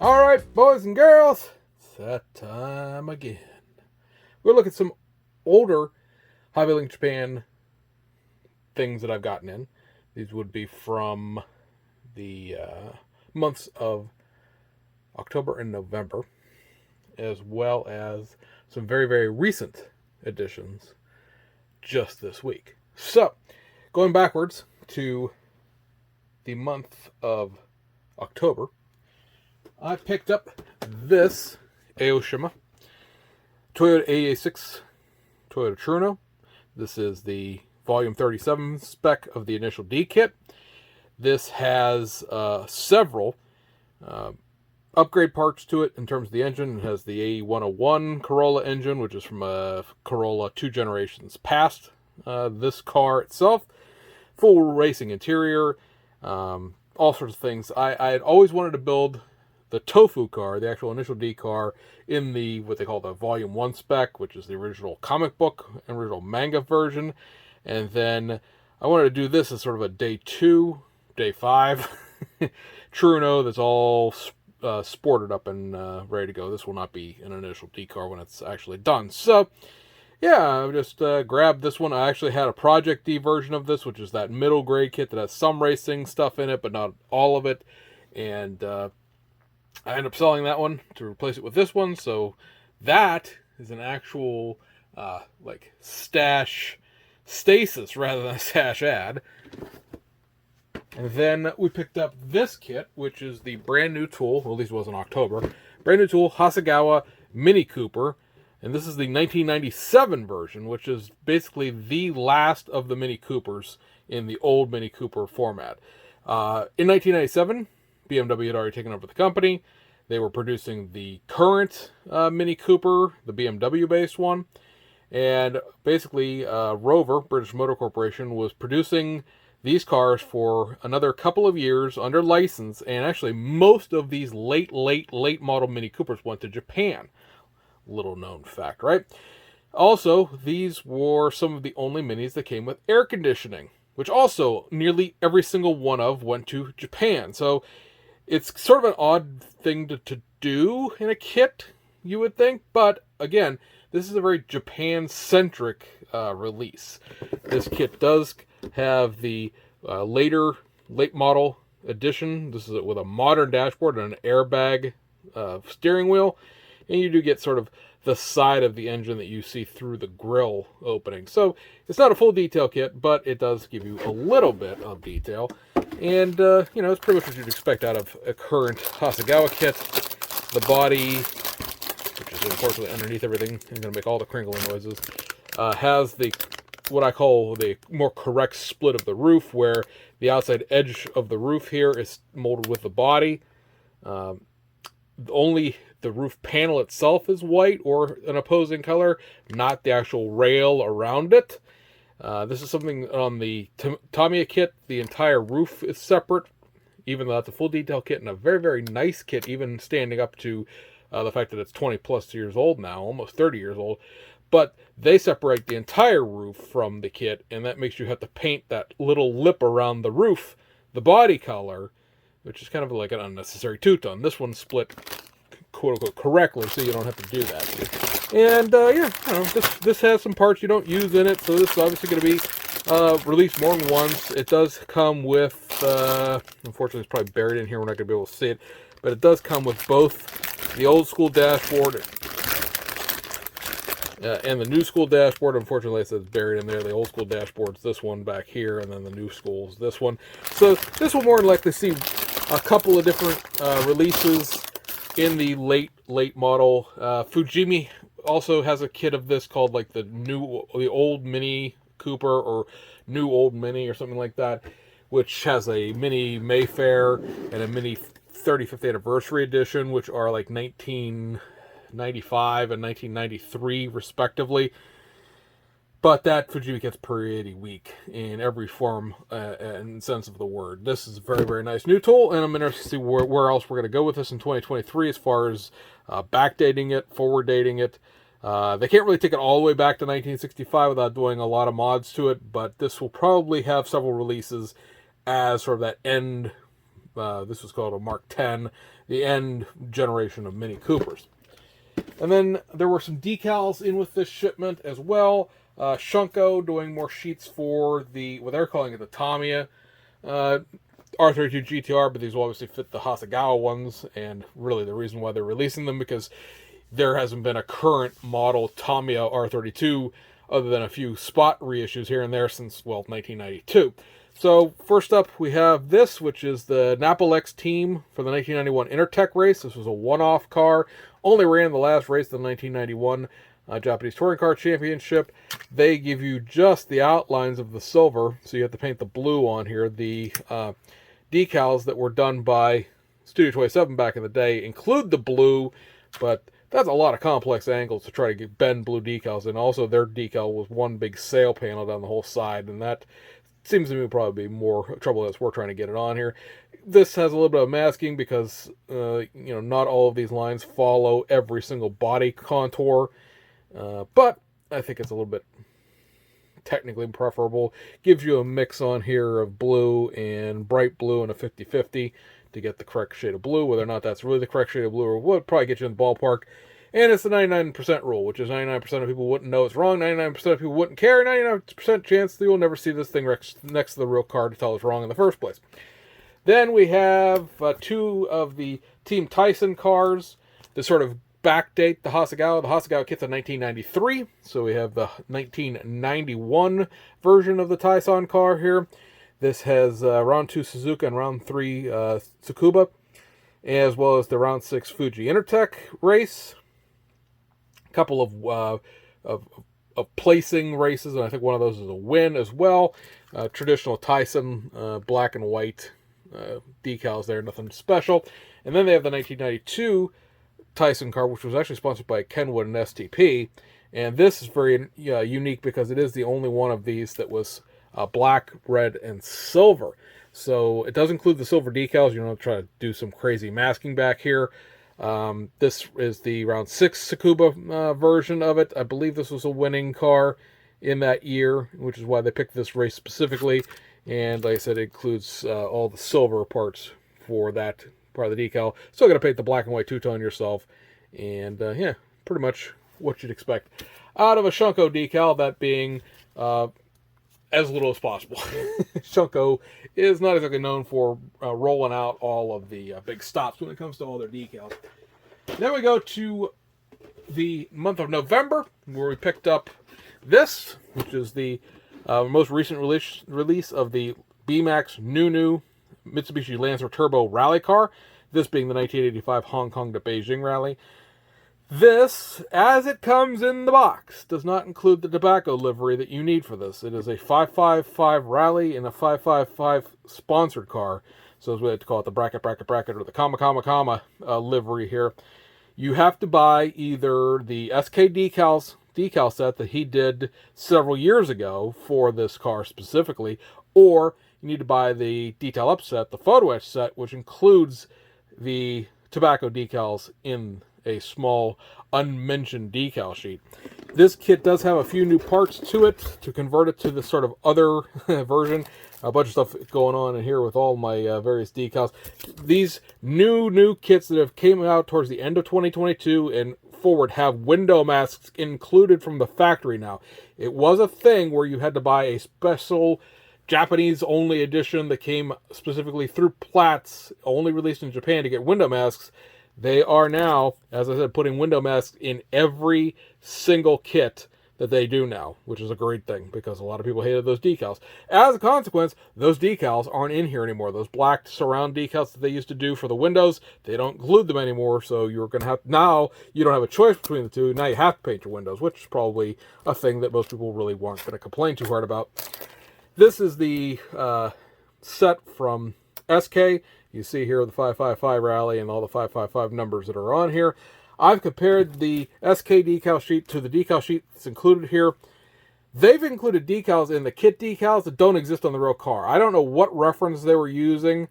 Alright, boys and girls, it's that time again. We'll look at some older Hobby Link Japan things that I've gotten in. These would be from the months of October and November, as well as some very, very recent additions just this week. So, going backwards to the month of October, I picked up this Aoshima Toyota AA6 Toyota Cherno. This is the volume 37 spec of the initial D kit. This has several upgrade parts to it in terms of the engine. It has the A101 Corolla engine, which is from a Corolla 2 generations past this car itself. Full racing interior, all sorts of things. I had always wanted to build the Tofu car, the actual initial D car, in the what they call the Volume 1 spec, which is the original comic book and original manga version. And then I wanted to do this as sort of a day 2, day 5 Cherno that's all sported up and ready to go. This will not be an initial D car when it's actually done. So, yeah, I just grabbed this one. I actually had a Project D version of this, which is that middle grade kit that has some racing stuff in it, but not all of it. And I ended up selling that one to replace it with this one. So that is an actual like stash stasis rather than a stash ad. And then we picked up this kit, which is the brand new tool, well, at least it was in October, brand new tool, Hasagawa Mini Cooper. And this is the 1997 version, which is basically the last of the Mini Coopers in the old Mini Cooper format. In 1997, BMW had already taken over the company. They were producing the current Mini Cooper, the BMW-based one. And basically, Rover, British Motor Corporation, was producing these cars for another couple of years under license. And actually, most of these late model Mini Coopers went to Japan. Little known fact, right? Also, these were some of the only Minis that came with air conditioning, which also nearly every single one of went to Japan. So it's sort of an odd thing to do in a kit, you would think. But again, this is a very Japan-centric release. This kit does have the late model edition. This is with a modern dashboard and an airbag steering wheel. And you do get sort of the side of the engine that you see through the grille opening. So it's not a full detail kit, but it does give you a little bit of detail. And, you know, it's pretty much what you'd expect out of a current Hasagawa kit. The body, which is unfortunately underneath everything, and going to make all the crinkling noises, has the what I call the more correct split of the roof, where the outside edge of the roof here is molded with the body. Only the roof panel itself is white or an opposing color, not the actual rail around it. This is something on the Tamiya kit. The entire roof is separate, even though that's a full detail kit and a very, very nice kit, even standing up to the fact that it's 20 plus years old now, almost 30 years old. But they separate the entire roof from the kit, and that makes you have to paint that little lip around the roof, the body color, which is kind of like an unnecessary two-tone. This one's split quote-unquote correctly, so you don't have to do that. And, yeah, you know, this has some parts you don't use in it, so this is obviously going to be released more than once. It does come with, unfortunately it's probably buried in here, we're not going to be able to see it, but it does come with both the old school dashboard and the new school dashboard. Unfortunately, it says buried in there. The old school dashboard's this one back here, and then the new school's this one. So this will more than likely see a couple of different releases in the late model. Fujimi also has a kit of this called like the old Mini Cooper or new old Mini or something like that, which has a Mini Mayfair and a Mini 35th anniversary edition, which are like 1995 and 1993 respectively. But that Fujimi gets pretty weak in every form and sense of the word. This is a very, very nice new tool, and I'm interested to see where else we're going to go with this in 2023 as far as backdating it, forward dating it. They can't really take it all the way back to 1965 without doing a lot of mods to it, but this will probably have several releases as sort of that end This was called a Mark 10, the end generation of Mini Coopers. And then there were some decals in with this shipment as well. Shoko doing more sheets for the, what they're calling it, the Tamiya R32 GTR, but these will obviously fit the Hasagawa ones, and really the reason why they're releasing them, because there hasn't been a current model Tamiya R32 other than a few spot reissues here and there since, well, 1992. So first up we have this, which is the Napalex team for the 1991 Intertech race. This was a one-off car, only ran the last race of the 1991 Japanese Touring Car Championship. They give you just the outlines of the silver, so you have to paint the blue on here. The decals that were done by Studio 27 back in the day include the blue, but that's a lot of complex angles to try to bend blue decals, and also their decal was one big sail panel down the whole side, and that seems to me probably be more trouble as we're trying to get it on here. This has a little bit of masking because not all of these lines follow every single body contour, but I think it's a little bit technically preferable. Gives you a mix on here of blue and bright blue and a 50-50 to get the correct shade of blue. Whether or not that's really the correct shade of blue or would probably get you in the ballpark. And it's the 99% rule, which is 99% of people wouldn't know it's wrong, 99% of people wouldn't care, 99% chance that you'll never see this thing next to the real car to tell it's wrong in the first place. Then we have two of the Team Tyson cars that sort of backdate the Hasagawa. The Hasagawa kit's a 1993, so we have the 1991 version of the Tyson car here. This has round 2 Suzuka and round 3 Tsukuba, as well as the round 6 Fuji Intertech race. A couple of placing races, and I think one of those is a win as well. Traditional Tyson black and white decals there, nothing special. And then they have the 1992 Tyson car, which was actually sponsored by Kenwood and STP. And this is very unique because it is the only one of these that was black, red, and silver. So it does include the silver decals. You don't try to do some crazy masking back here. This is the round 6 Tsukuba version of it. I believe this was a winning car in that year, which is why they picked this race specifically. And like I said, it includes all the silver parts for that part of the decal. Still got to paint the black and white two-tone yourself. And yeah, pretty much what you'd expect out of a Shoko decal, that being as little as possible. Shoko is not exactly known for rolling out all of the big stops when it comes to all their decals. Then we go to the month of November, where we picked up this, which is the most recent release of the B-Max new Mitsubishi Lancer Turbo rally car, this being the 1985 Hong Kong to Beijing rally. This, as it comes in the box, does not include the tobacco livery that you need for this. It is a 555 rally and a 555 sponsored car. So as we like to call it, the bracket, or the comma livery here. You have to buy either the SK decal set that he did several years ago for this car specifically, or you need to buy the detail up set, the photo etch set, which includes the tobacco decals in a small unmentioned decal sheet. This kit does have a few new parts to it to convert it to the sort of other version. A bunch of stuff going on in here with all my various decals. These new kits that have came out towards the end of 2022 and forward have window masks included from the factory now. It was a thing where you had to buy a special Japanese only edition that came specifically through Platts, only released in Japan, to get window masks. They are now, as I said, putting window masks in every single kit that they do now, which is a great thing because a lot of people hated those decals. As a consequence, those decals aren't in here anymore. Those black surround decals that they used to do for the windows, they don't include them anymore, so you're going to have, now you don't have a choice between the two. Now you have to paint your windows, which is probably a thing that most people really weren't going to complain too hard about. This is the set from SK. You see here the 555 rally and all the 555 numbers that are on here. I've compared the SK decal sheet to the decal sheet that's included here. They've included decals in the kit decals that don't exist on the real car. I don't know what reference they were using.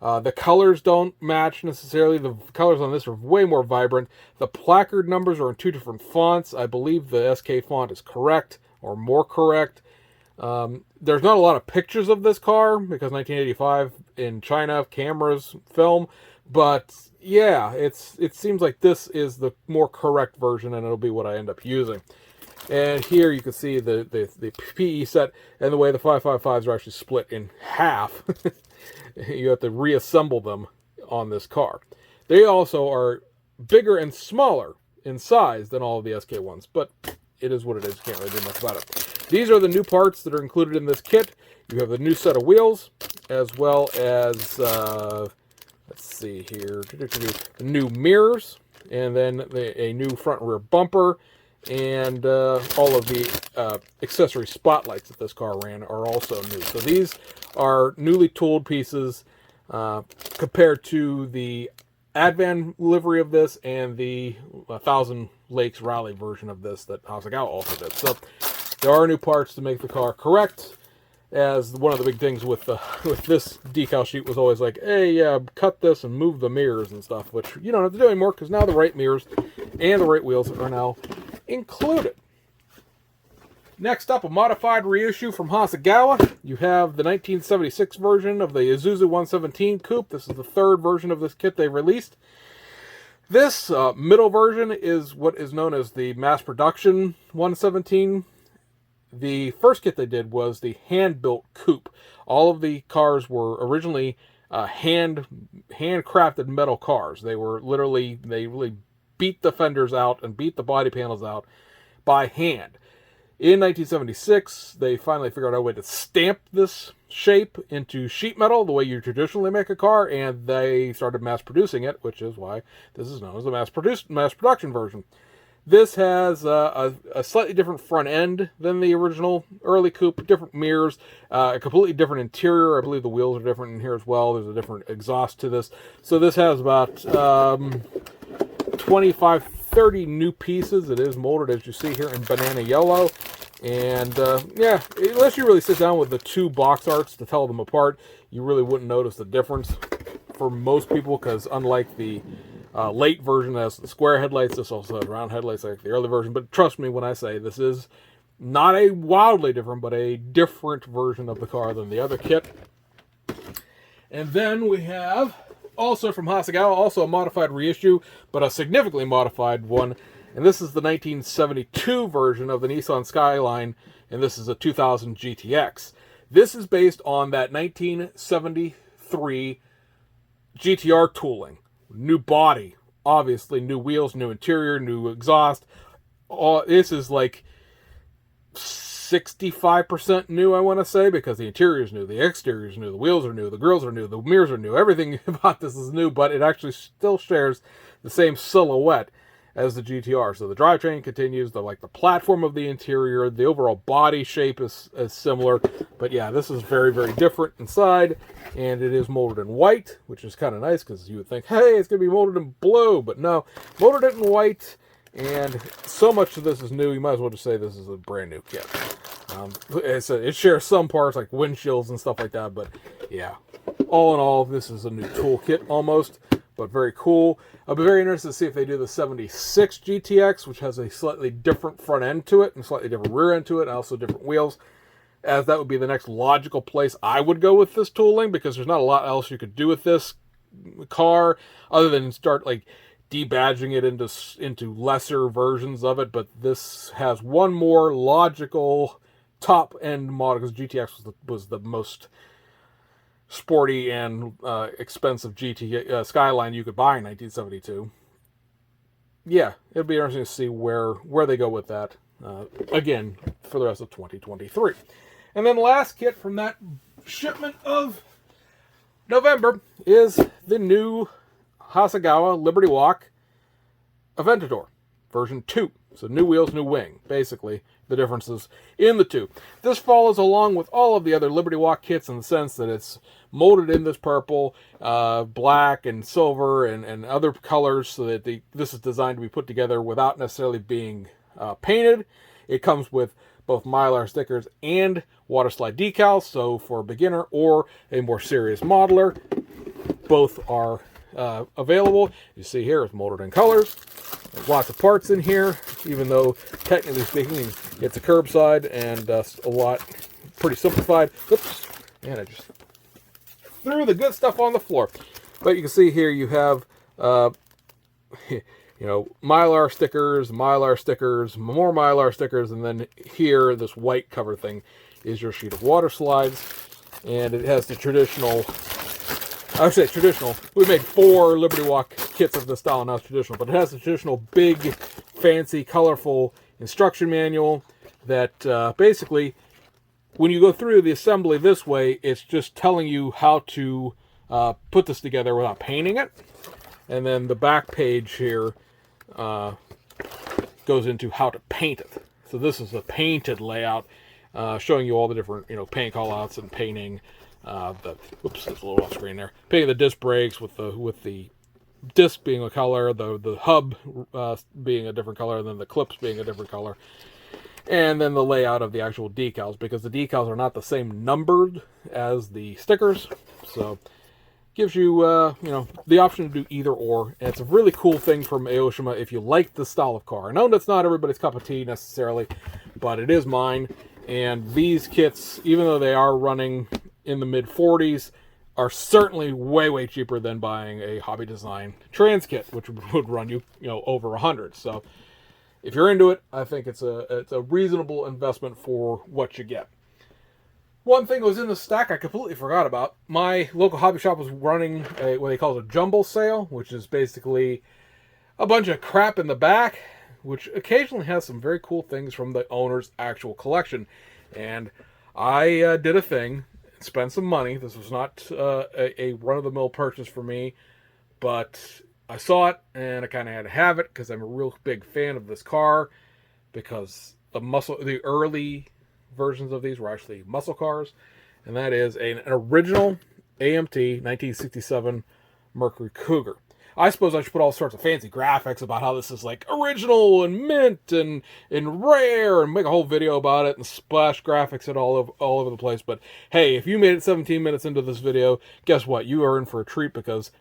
The colors don't match necessarily. The colors on this are way more vibrant. The placard numbers are in two different fonts. I believe the SK font is correct or more correct. There's not a lot of pictures of this car because 1985 in China, cameras, film, but yeah, it seems like this is the more correct version, and it'll be what I end up using. And here you can see the PE set and the way the 555s are actually split in half. You have to reassemble them on this car. They also are bigger and smaller in size than all of the SK ones, but it is what it is. You can't really do much about it. These are the new parts that are included in this kit. You have the new set of wheels, as well as, let's see here, new mirrors, and then a new front and rear bumper, and all of the accessory spotlights that this car ran are also new. So these are newly tooled pieces compared to the Advan livery of this and the 1,000 Lakes Rally version of this that Hasagawa also did. So there are new parts to make the car correct, as one of the big things with this decal sheet was always like, hey, cut this and move the mirrors and stuff, which you don't have to do anymore because now the right mirrors and the right wheels are now included. Next up, a modified reissue from Hasagawa. You have the 1976 version of the Isuzu 117 Coupe. This is the third version of this kit they've released. This middle version is what is known as the mass production 117. The first kit they did was the hand-built Coupe. All of the cars were originally handcrafted metal cars. They really beat the fenders out and beat the body panels out by hand. In 1976, they finally figured out a way to stamp this shape into sheet metal, the way you traditionally make a car, and they started mass producing it, which is why this is known as the mass production version. This has a slightly different front end than the original early Coupe, different mirrors, a completely different interior. I believe the wheels are different in here as well. There's a different exhaust to this. So this has about 25, 30 new pieces. It is molded, as you see here, in banana yellow. And yeah, unless you really sit down with the two box arts to tell them apart, you really wouldn't notice the difference for most people, because unlike the late version that has the square headlights, this also has round headlights like the early version. But trust me when I say this is not a wildly different, but a different version of the car than the other kit. And then we have, also from Hasagawa, also a modified reissue, but a significantly modified one. And this is the 1972 version of the Nissan Skyline, and this is a 2000 GTX. This is based on that 1973 GTR tooling. New body, obviously, new wheels, new interior, new exhaust. This is like 65% new, I want to say, because the interior is new, the exterior is new, the wheels are new, the grills are new, the mirrors are new. Everything about this is new, but it actually still shares the same silhouette as the GTR. So the drivetrain continues, the platform of the interior, the overall body shape is similar. But yeah, this is very, very different inside, and it is molded in white, which is kind of nice because you would think, hey, it's going to be molded in blue, but no, molded it in white. And so much of this is new, you might as well just say this is a brand new kit. It shares some parts like windshields and stuff like that, but yeah, all in all, this is a new toolkit almost, but very cool. I'll be very interested to see if they do the 76 GTX, which has a slightly different front end to it and slightly different rear end to it, and also different wheels, as that would be the next logical place I would go with this tooling, because there's not a lot else you could do with this car other than start debadging it into lesser versions of it. But this has one more logical top end model, because GTX was the most sporty and expensive Skyline you could buy in 1972. Yeah, it'll be interesting to see where they go with that again for the rest of 2023. And then the last kit from that shipment of November is the new Hasagawa Liberty Walk Aventador version 2. So new wheels, new wing, basically the differences in the two. This follows along with all of the other Liberty Walk kits in the sense that it's molded in this purple, black, and silver, and other colors, so that this is designed to be put together without necessarily being painted. It comes with both Mylar stickers and water slide decals, so for a beginner or a more serious modeler, both are available. You see here it's molded in colors. There's lots of parts in here, even though technically speaking it's a curbside and a lot pretty simplified. Oops, and I just through the good stuff on the floor. But you can see here you have, you know, Mylar stickers, more Mylar stickers, and then here, this white cover thing is your sheet of water slides. And it has the traditional, I would say traditional, we made 4 Liberty Walk kits of this style, now it's traditional, but it has the traditional big, fancy, colorful instruction manual that basically, when you go through the assembly this way, it's just telling you how to put this together without painting it. And then the back page here goes into how to paint it. So this is a painted layout, showing you all the different, you know, paint callouts and painting. Oops, there's a little off screen there. Painting the disc brakes with the disc being a color, the hub being a different color, and then the clips being a different color. And then the layout of the actual decals, because the decals are not the same numbered as the stickers. So gives you, you know, the option to do either or. And it's a really cool thing from Aoshima if you like this style of car. I know that's not everybody's cup of tea necessarily, but it is mine. And these kits, even though they are running in the mid-40s, are certainly way, way cheaper than buying a Hobby Design trans kit, which would run you, you know, over 100. So if you're into it, I think it's a reasonable investment for what you get. One thing that was in the stack I completely forgot about. My local hobby shop was running what they call a jumble sale, which is basically a bunch of crap in the back, which occasionally has some very cool things from the owner's actual collection. And I did a thing, spent some money. This was not a run-of-the-mill purchase for me, but I saw it and I kind of had to have it because I'm a real big fan of this car, because the early versions of these were actually muscle cars, and that is an original AMT 1967 Mercury Cougar. I suppose I should put all sorts of fancy graphics about how this is like original and mint and rare, and make a whole video about it and splash graphics it all over the place. But hey, if you made it 17 minutes into this video, guess what? You are in for a treat, because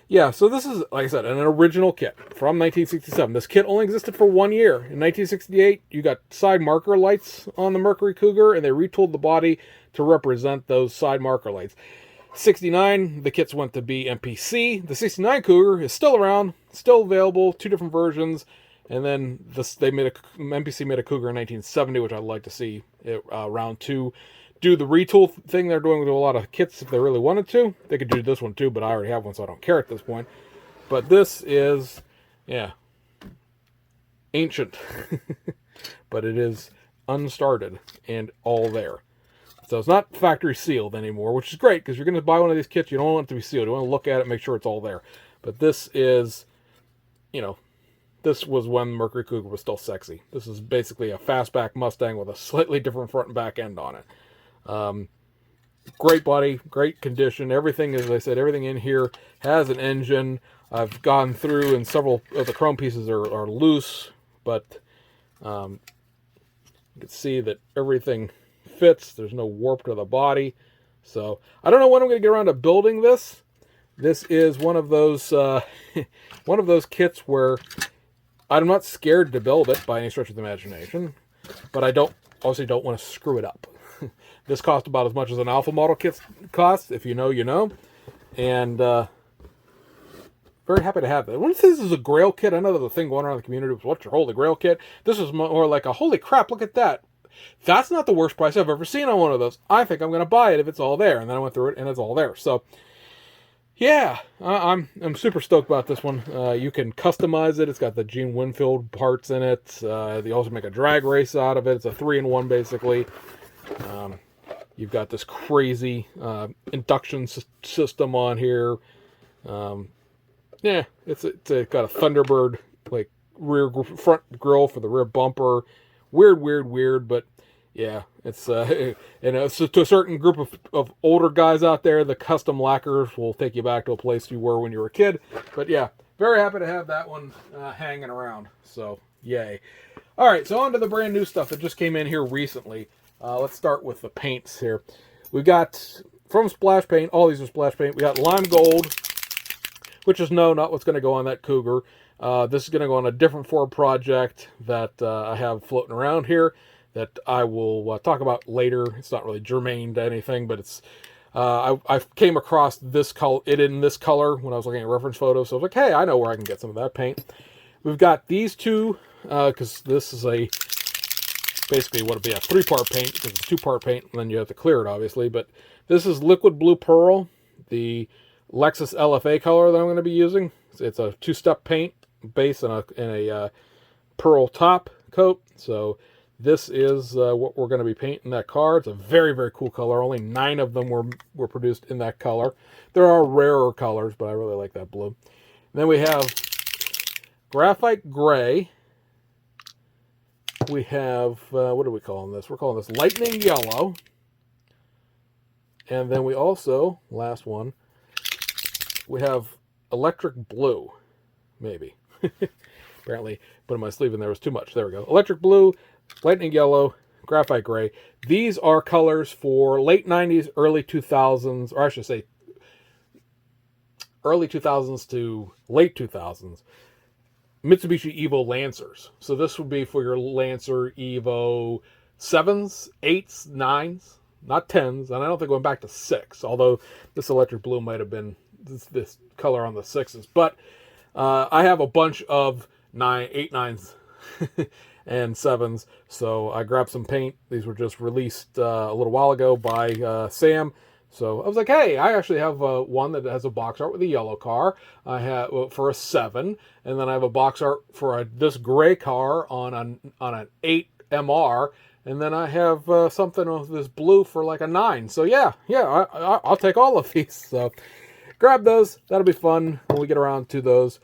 yeah, so this is, like I said, an original kit from 1967. This kit only existed for 1 year. In 1968, you got side marker lights on the Mercury Cougar, and they retooled the body to represent those side marker lights. 69, the kits went to be MPC. The 69 Cougar is still around, still available, 2 different versions. And then MPC made a Cougar in 1970, which I'd like to see round 2. Do the retool thing they're doing with a lot of kits if they really wanted to. They could do this one too, but I already have one, so I don't care at this point. But this is, yeah, ancient. But it is unstarted and all there. So it's not factory sealed anymore, which is great, because you're going to buy one of these kits, you don't want it to be sealed. You want to look at it, make sure it's all there. But this is, you know, this was when Mercury Cougar was still sexy. This is basically a fastback Mustang with a slightly different front and back end on it. Great body, great condition. Everything, as I said, everything in here has an engine. I've gone through, and several of the chrome pieces are loose, but you can see that everything fits. There's no warp to the body. So I don't know when I'm going to get around to building this. This is one of those one of those kits where I'm not scared to build it by any stretch of the imagination, but I obviously don't want to screw it up. This cost about as much as an alpha model kit costs. If you know, you know. And very happy to have that. When this is a Grail kit, I know there's a thing going around in the community was, what's your Holy Grail kit? This is more like a, holy crap, look at that. That's not the worst price I've ever seen on one of those. I think I'm going to buy it if it's all there. And then I went through it, and it's all there. So, yeah, I'm super stoked about this one. You can customize it. It's got the Gene Winfield parts in it. They also make a drag race out of it. It's a 3-in-1, basically. You've got this crazy induction system on here. Yeah, it's got a Thunderbird like front grille for the rear bumper. Weird, but yeah, it's so to a certain group of older guys out there, the custom lacquers will take you back to a place you were when you were a kid. But yeah, very happy to have that one hanging around. So yay! All right, so on to the brand new stuff that just came in here recently. Let's start with the paints here. We got, from Splash Paint, all these are Splash Paint, we got Lime Gold, which is not what's going to go on that Cougar. This is going to go on a different Ford project that I have floating around here that I will talk about later. It's not really germane to anything, but it's I came across this in this color when I was looking at reference photos. So I was like, hey, I know where I can get some of that paint. We've got these two, because this is basically what would be a 3-part paint, because it's 2-part paint, and then you have to clear it, obviously. But this is Liquid Blue Pearl, the Lexus LFA color that I'm going to be using. It's a 2-step paint base and a pearl top coat. So this is what we're going to be painting that car. It's a very, very cool color. Only 9 of them were produced in that color. There are rarer colors, but I really like that blue. And then we have graphite gray. We have, what are we calling this? We're calling this lightning yellow. And then we also, last one, we have electric blue, maybe. Apparently, putting my sleeve in there was too much. There we go. Electric blue, lightning yellow, graphite gray. These are colors for late 90s, early 2000s, or I should say early 2000s to late 2000s. Mitsubishi Evo Lancers. So this would be for your Lancer Evo 7s, 8s, 9s, not 10s, and I don't think going back to 6, although this electric blue might have been this color on the 6s. But I have a bunch of 8, 9s and 7s, so I grabbed some paint. These were just released a little while ago by Sam. So I was like, hey, I actually have one that has a box art with a yellow car. I have for a 7, and then I have a box art for this gray car on an 8 MR, and then I have something with this blue for like a 9. So yeah, I'll take all of these. So grab those. That'll be fun when we get around to those.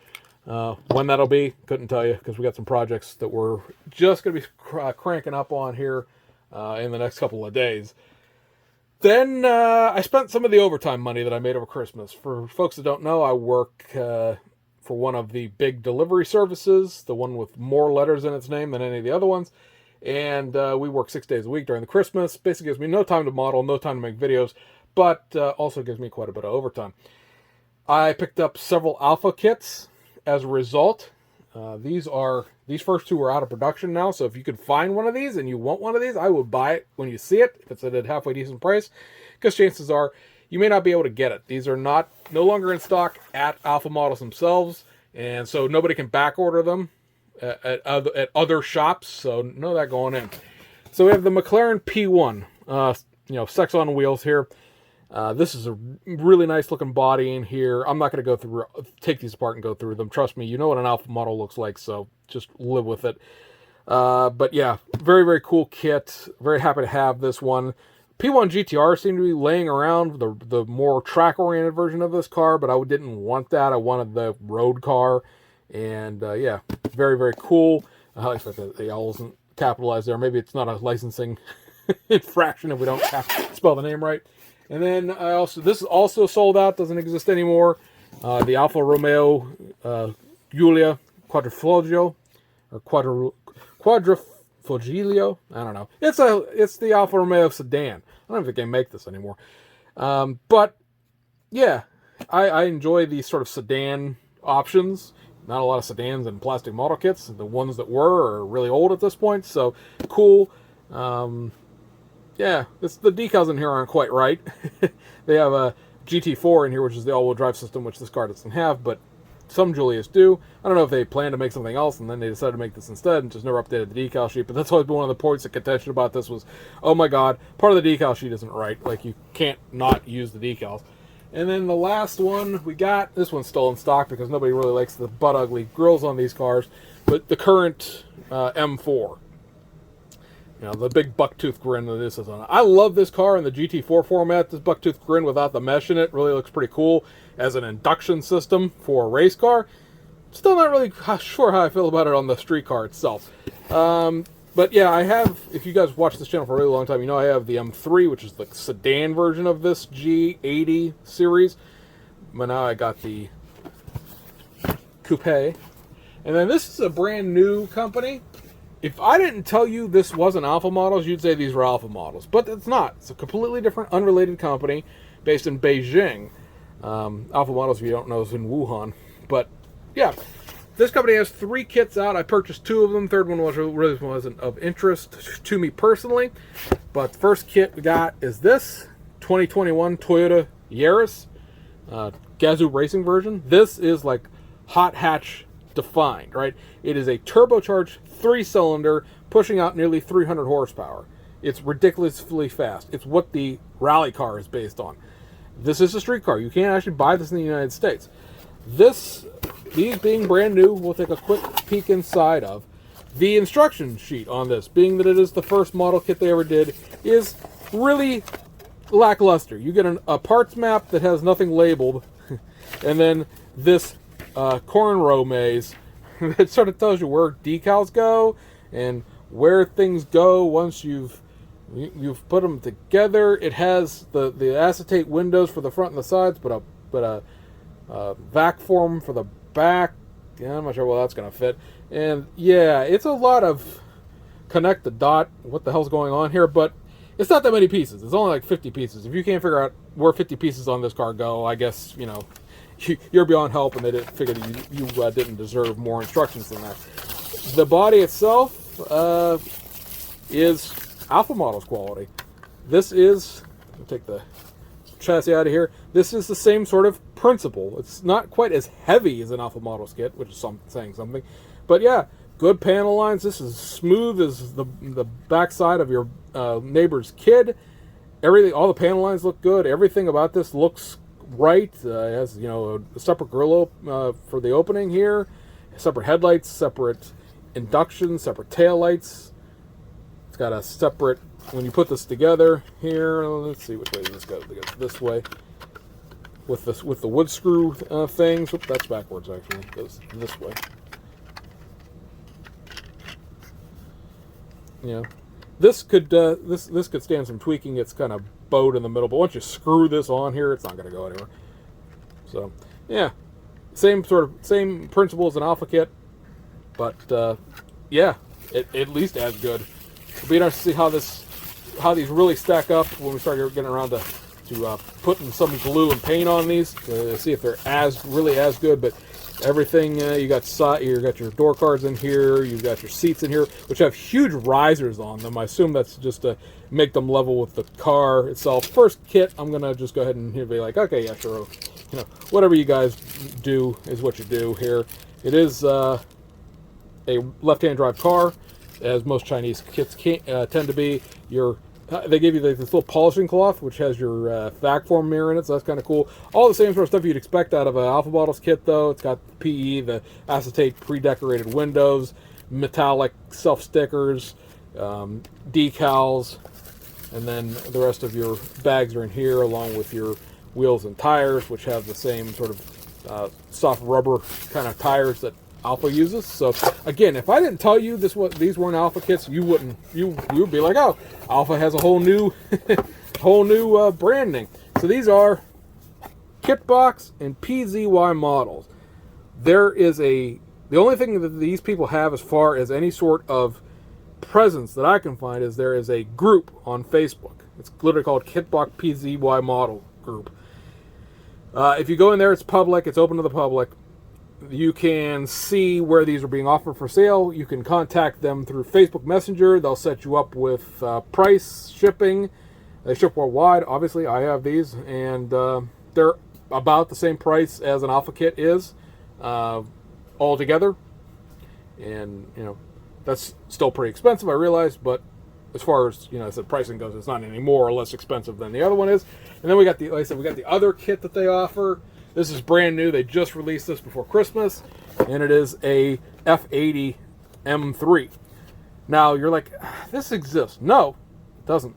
When that'll be, couldn't tell you, because we got some projects that we're just going to be cranking up on here in the next couple of days. Then I spent some of the overtime money that I made over Christmas. For folks that don't know, I work for one of the big delivery services, the one with more letters in its name than any of the other ones. And we work 6 days a week during the Christmas. Basically gives me no time to model, no time to make videos, but also gives me quite a bit of overtime. I picked up several alpha kits as a result. These first 2 are out of production now, so if you could find one of these and you want one of these, I would buy it when you see it, if it's at a halfway decent price, because chances are you may not be able to get it. These are no longer in stock at Alpha Models themselves, and so nobody can back order them at other shops, so know that going in. So we have the McLaren P1, sex on wheels here. This is a really nice looking body in here. I'm not going to take these apart and go through them. Trust me, you know what an Alpha model looks like, so just live with it. But yeah, very, very cool kit. Very happy to have this one. P1 GTR seemed to be laying around, the more track-oriented version of this car, but I didn't want that. I wanted the road car. And yeah, very, very cool. I like that the L isn't capitalized there. Maybe it's not a licensing infraction if we don't spell the name right. And then this is also sold out, doesn't exist anymore. The Alfa Romeo Giulia Quadrifoglio, or Quadrifoglio. I don't know. It's the Alfa Romeo sedan. I don't think they make this anymore. But yeah, I enjoy these sort of sedan options. Not a lot of sedans and plastic model kits. The ones that are really old at this point. So cool. Yeah, the decals in here aren't quite right. They have a GT4 in here, which is the all-wheel drive system, which this car doesn't have, but some Giulias do. I don't know if they plan to make something else, and then they decided to make this instead, and just never updated the decal sheet, but that's always been one of the points of contention about this was, oh my god, part of the decal sheet isn't right. Like, you can't not use the decals. And then the last one we got, this one's still in stock because nobody really likes the butt-ugly grills on these cars, but the current M4. The big bucktooth grin that this is on. I love this car in the GT4 format. This bucktooth grin without the mesh in it really looks pretty cool as an induction system for a race car. Still not really sure how I feel about it on the street car itself. But yeah, I have, if you guys watch this channel for a really long time, you know I have the M3, which is the sedan version of this G80 series. But now I got the Coupe. And then this is a brand new company. If I didn't tell you this wasn't Alpha Models, you'd say these were Alpha Models. But it's not. It's a completely different, unrelated company based in Beijing. Alpha Models, if you don't know, is in Wuhan. But, yeah. This company has 3 kits out. I purchased 2 of them. Third one really wasn't of interest to me personally. But the first kit we got is this. 2021 Toyota Yaris Gazoo racing version. This is like hot hatch defined, right? It is a turbocharged 3-cylinder pushing out nearly 300 horsepower. It's ridiculously fast. It's what the rally car is based on. This is a street car. You can't actually buy this in the United States. These being brand new, we'll take a quick peek inside of. The instruction sheet on this, being that it is the first model kit they ever did, is really lackluster. You get a parts map that has nothing labeled, and then this cornrow maze that sort of tells you where decals go and where things go once you've put them together. It has the acetate windows for the front and the sides, but a vac form for the back. Yeah, I'm not sure well that's going to fit. And yeah, it's a lot of connect the dot, what the hell's going on here, but it's not that many pieces. It's only like 50 pieces. If you can't figure out where 50 pieces on this car go, I guess, you know, you're beyond help, and they didn't figure that you didn't deserve more instructions than that. The body itself is Alpha Models quality. This is, I'll take the chassis out of here. This is the same sort of principle. It's not quite as heavy as an Alpha Models kit, which is saying something. But yeah, good panel lines. This is smooth as the backside of your neighbor's kid. Everything, all the panel lines look good. Everything about this looks right. It has, you know, a separate grill for the opening here, separate headlights, separate induction, separate tail lights. It's got a separate, when you put this together here, let's see which way this goes. It goes this way with the wood screw things. Oops, that's backwards actually. It goes this way. Yeah, this could stand some tweaking. It's kind of bowed in the middle, but once you screw this on here, it's not going to go anywhere. So yeah, same principle as an Alpha kit, but yeah, at least as good. It'll be interesting to see how these really stack up when we start getting around to putting some glue and paint on these to see if they're really as good. But everything, you got your door cards in here, you've got your seats in here, which have huge risers on them. I assume that's just to make them level with the car itself. First kit, I'm gonna just go ahead and be like, okay, yeah, sure, you know, whatever you guys do is what you do here. It is a left-hand drive car, as most Chinese kits tend to be. They give you this little polishing cloth, which has your vac form mirror in it, so that's kind of cool. All the same sort of stuff you'd expect out of an Alpha Models kit, though. It's got the PE, the acetate pre-decorated windows, metallic self-stickers, decals, and then the rest of your bags are in here, along with your wheels and tires, which have the same sort of soft rubber kind of tires that Alpha uses. So again, if I didn't tell you these weren't Alpha kits, you would be like, oh, Alpha has a whole new branding. So these are Kitbox and PZY models. The only thing that these people have as far as any sort of presence that I can find is there is a group on Facebook. It's literally called Kitbox PZY model group. If you go in there, it's public. It's open to the public. You can see where these are being offered for sale. You can contact them through Facebook Messenger. They'll set you up with price, shipping. They ship worldwide. Obviously, I have these, and they're about the same price as an Alpha kit is altogether. And, you know, that's still pretty expensive, I realize, but as far as, you know, as the pricing goes, it's not any more or less expensive than the other one is. And then we got like I said, we got the other kit that they offer. This is brand new. They just released this before Christmas, and it is a F80 M3. Now, you're like, this exists. No, it doesn't.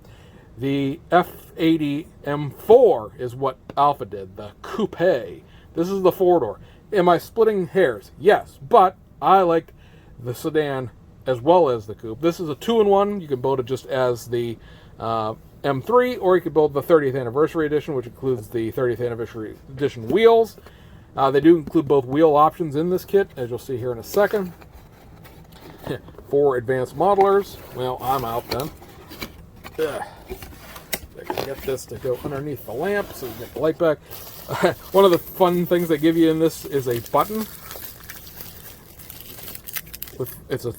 The F80 M4 is what Alpha did, the Coupe. This is the four-door. Am I splitting hairs? Yes, but I like the sedan as well as the Coupe. This is a 2-in-1. You can build it just as the M3, or you could build the 30th anniversary edition, which includes the 30th anniversary edition wheels. They do include both wheel options in this kit, as you'll see here in a second. For advanced modelers, well, I'm out then. I can get this to go underneath the lamp so we get the light back. One of the fun things they give you in this is a button. It's a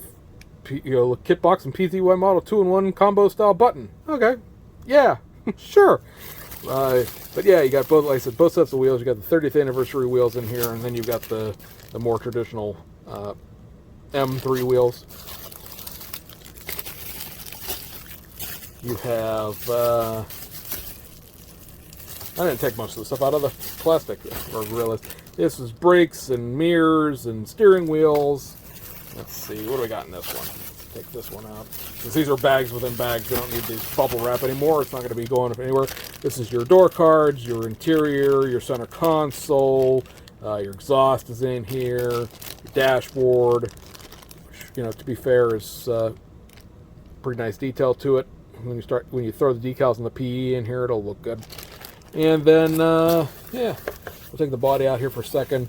Kitbox and PZY model 2-in-1 combo style button. Okay. Yeah, sure. But yeah, you got both, like I said, both sets of wheels. You got the 30th anniversary wheels in here, and then you've got the more traditional M3 wheels. You have, I didn't take much of the stuff out of the plastic, or realized. This is brakes and mirrors and steering wheels. Let's see, what do we got in this one? Let's take this one out. Because these are bags within bags, they don't need these bubble wrap anymore. It's not going to be going anywhere. This is your door cards, your interior, your center console, your exhaust is in here, your dashboard. You know, to be fair, is pretty nice detail to it. When you throw the decals and the PE in here, it'll look good. And then, yeah, we'll take the body out here for a second.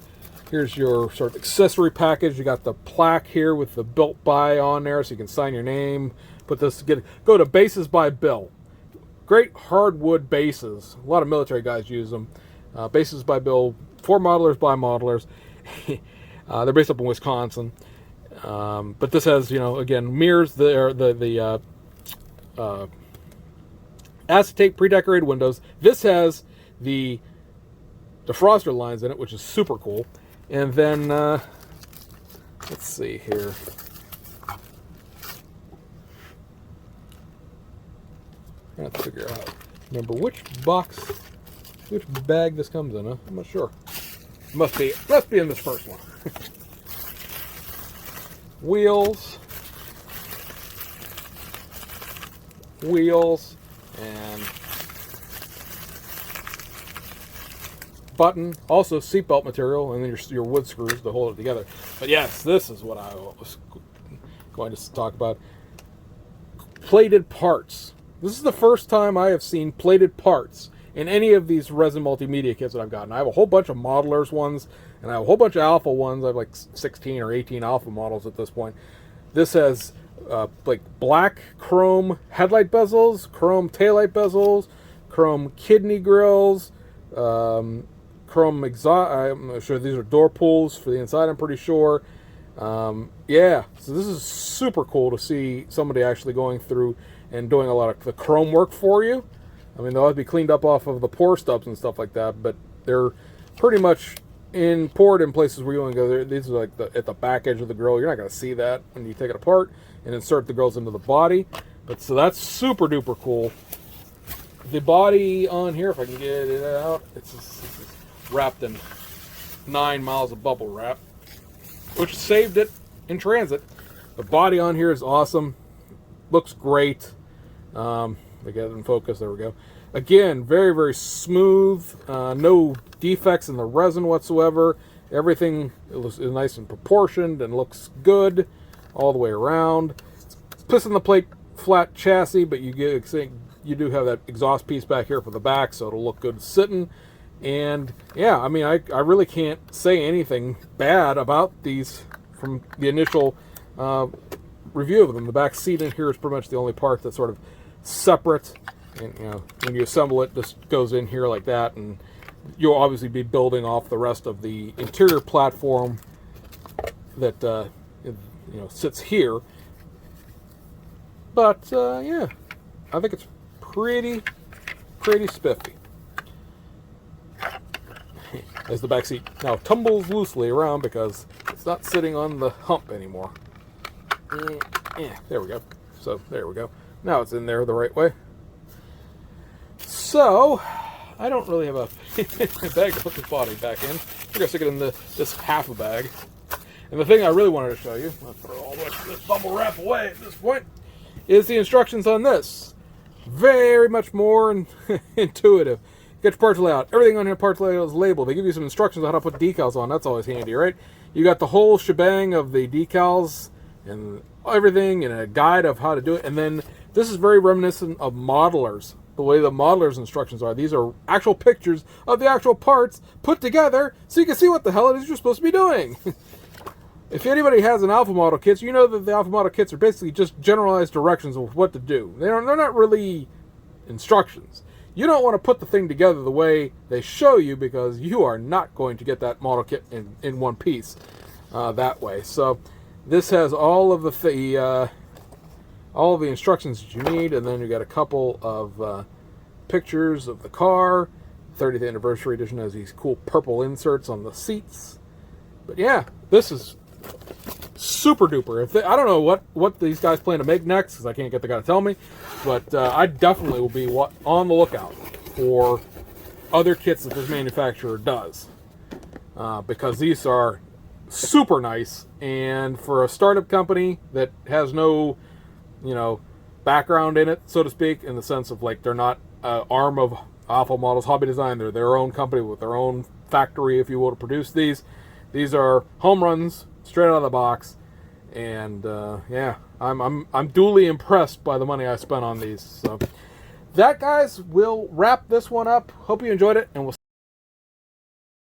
Here's your sort of accessory package. You got the plaque here with the built by on there, so you can sign your name. Put this, go to Bases by Bill. Great hardwood bases. A lot of military guys use them. Bases by Bill, for modelers by modelers. They're based up in Wisconsin. But this has, you know, again, mirrors, the acetate pre-decorated windows. This has the defroster lines in it, which is super cool. And then, let's see here. I have to figure out, remember which bag this comes in, huh? I'm not sure. Must be in this first one. Wheels, and button, also seatbelt material, and then your wood screws to hold it together. But yes, this is what I was going to talk about. Plated parts. This is the first time I have seen plated parts in any of these resin multimedia kits that I've gotten. I have a whole bunch of modelers ones, and I have a whole bunch of alpha ones. I have like 16 or 18 alpha models at this point. This has like black chrome headlight bezels, chrome taillight bezels, chrome kidney grills, chrome exhaust. I'm sure these are door pulls for the inside, I'm pretty sure. Yeah, so this is super cool to see somebody actually going through and doing a lot of the chrome work for you. I mean, they'll have to be cleaned up off of the pour stubs and stuff like that, but they're pretty much poured in places where you want to go. These are like at the back edge of the grill. You're not going to see that when you take it apart and insert the grills into the body. But so that's super duper cool. The body on here, if I can get it out, it's wrapped in 9 miles of bubble wrap, which saved it in transit. The body on here is awesome. Looks great. I get it in focus. There we go. Again, very, very smooth. No defects in the resin whatsoever. Everything is nice and proportioned and looks good all the way around. It's piston the plate flat chassis, but you do have that exhaust piece back here for the back, so it'll look good sitting. And yeah, I mean, I really can't say anything bad about these from the initial review of them. The back seat in here is pretty much the only part that's sort of separate, and you know, when you assemble it, this goes in here like that, and you'll obviously be building off the rest of the interior platform that you know, sits here. But yeah, I think it's pretty spiffy. As the back seat now tumbles loosely around because it's not sitting on the hump anymore. Yeah, there we go. So there we go. Now it's in there the right way. So I don't really have a bag to put this body back in. I'm gonna stick it in this half a bag. And the thing I really wanted to show you, I'll throw all this bubble wrap away at this point, is the instructions on this. Very much more intuitive. Get your parts layout. Everything on your parts layout is labeled. They give you some instructions on how to put decals on. That's always handy, right? You got the whole shebang of the decals and everything, and a guide of how to do it. And then this is very reminiscent of modelers. The way the modelers' instructions are. These are actual pictures of the actual parts put together so you can see what the hell it is you're supposed to be doing. If anybody has an alpha model kit, you know that the alpha model kits are basically just generalized directions of what to do. They're not really instructions. You don't want to put the thing together the way they show you, because you are not going to get that model kit in one piece that way. So this has all of the instructions that you need, and then you got a couple of pictures of the car. 30th anniversary edition has these cool purple inserts on the seats. But yeah, this is super duper. I don't know what these guys plan to make next, because I can't get the guy to tell me. But I definitely will be on the lookout for other kits that this manufacturer does. Because these are super nice, and for a startup company that has no, background in it, so to speak, in the sense of like they're not an arm of Alpha Models Hobby Design, they're their own company with their own factory, if you will, to produce these. These are home runs straight out of the box, and yeah, I'm duly impressed by the money I spent on these. So that, guys, will wrap this one up. Hope you enjoyed it, and we'll